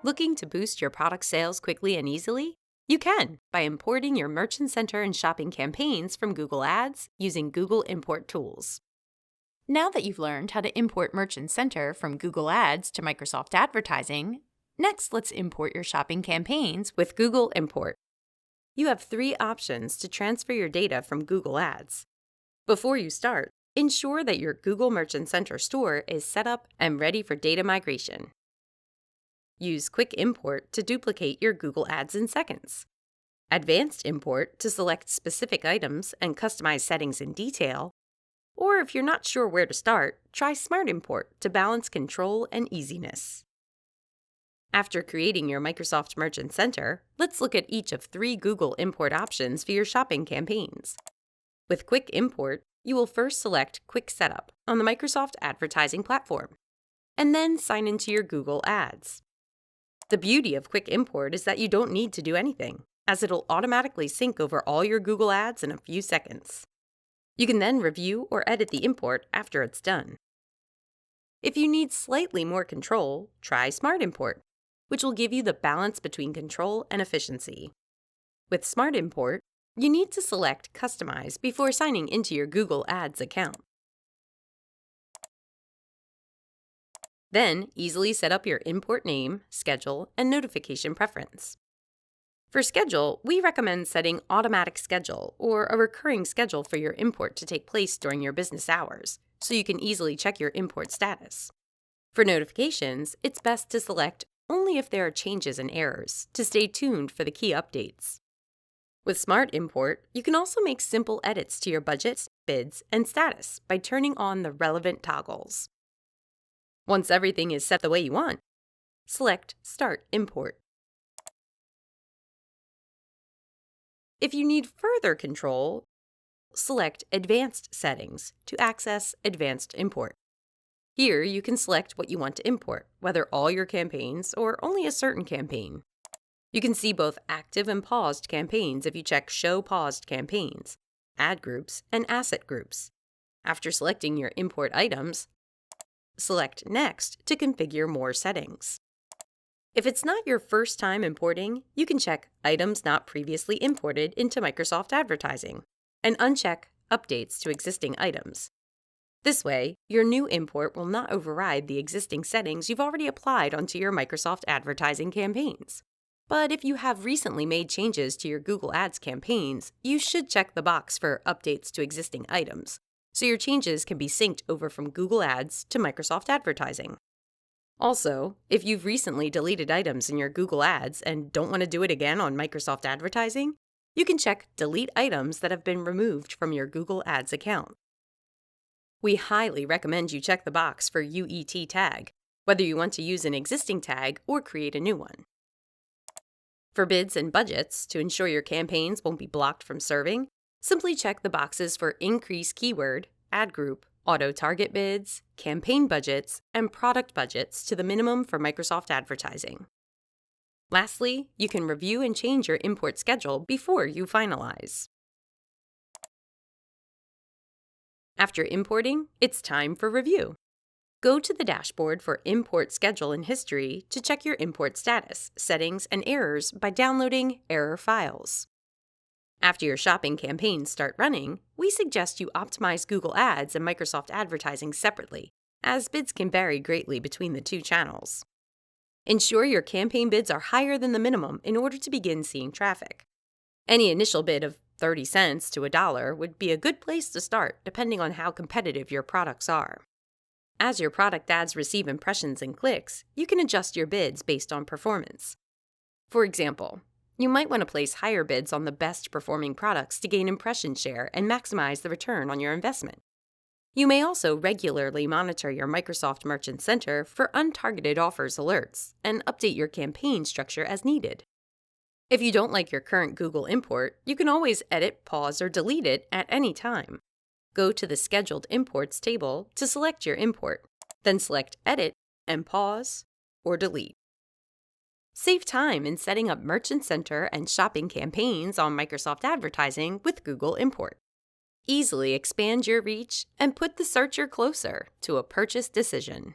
Looking to boost your product sales quickly and easily? You can by importing your Merchant Center and shopping campaigns from Google Ads using Google Import Tools. Now that you've learned how to import Merchant Center from Google Ads to Microsoft Advertising, next let's import your shopping campaigns with Google Import. You have 3 options to transfer your data from Google Ads. Before you start, ensure that your Google Merchant Center store is set up and ready for data migration. Use Quick Import to duplicate your Google Ads in seconds. Advanced Import to select specific items and customize settings in detail. Or if you're not sure where to start, try Smart Import to balance control and easiness. After creating your Microsoft Merchant Center, let's look at each of 3 Google Import options for your shopping campaigns. With Quick Import, you will first select Quick Setup on the Microsoft Advertising platform, and then sign into your Google Ads. The beauty of Quick Import is that you don't need to do anything, as it'll automatically sync over all your Google Ads in a few seconds. You can then review or edit the import after it's done. If you need slightly more control, try Smart Import, which will give you the balance between control and efficiency. With Smart Import, you need to select Customize before signing into your Google Ads account. Then, easily set up your import name, schedule, and notification preference. For schedule, we recommend setting Automatic Schedule or a recurring schedule for your import to take place during your business hours, so you can easily check your import status. For notifications, it's best to select only if there are changes and errors to stay tuned for the key updates. With Smart Import, you can also make simple edits to your budgets, bids, and status by turning on the relevant toggles. Once everything is set the way you want, select Start Import. If you need further control, select Advanced Settings to access Advanced Import. Here, you can select what you want to import, whether all your campaigns or only a certain campaign. You can see both active and paused campaigns if you check Show Paused Campaigns, Ad Groups, and Asset Groups. After selecting your import items, select Next to configure more settings. If it's not your first time importing, you can check Items Not Previously Imported into Microsoft Advertising and uncheck Updates to Existing Items. This way, your new import will not override the existing settings you've already applied onto your Microsoft Advertising campaigns. But if you have recently made changes to your Google Ads campaigns, you should check the box for Updates to Existing Items, so your changes can be synced over from Google Ads to Microsoft Advertising. Also, if you've recently deleted items in your Google Ads and don't want to do it again on Microsoft Advertising, you can check Delete Items that have been removed from your Google Ads account. We highly recommend you check the box for UET tag, whether you want to use an existing tag or create a new one. For bids and budgets, to ensure your campaigns won't be blocked from serving, simply check the boxes for Increase Keyword, Ad Group, Auto Target Bids, Campaign Budgets, and Product Budgets to the minimum for Microsoft Advertising. Lastly, you can review and change your import schedule before you finalize. After importing, it's time for review. Go to the dashboard for Import Schedule and History to check your import status, settings, and errors by downloading error files. After your shopping campaigns start running, we suggest you optimize Google Ads and Microsoft Advertising separately, as bids can vary greatly between the 2 channels. Ensure your campaign bids are higher than the minimum in order to begin seeing traffic. Any initial bid of 30 cents to $1 would be a good place to start, depending on how competitive your products are. As your product ads receive impressions and clicks, you can adjust your bids based on performance. For example, you might want to place higher bids on the best performing products to gain impression share and maximize the return on your investment. You may also regularly monitor your Microsoft Merchant Center for untargeted offers alerts and update your campaign structure as needed. If you don't like your current Google import, you can always edit, pause, or delete it at any time. Go to the Scheduled Imports table to select your import, then select Edit and pause or delete. Save time in setting up Merchant Center and shopping campaigns on Microsoft Advertising with Google Import. Easily expand your reach and put the searcher closer to a purchase decision.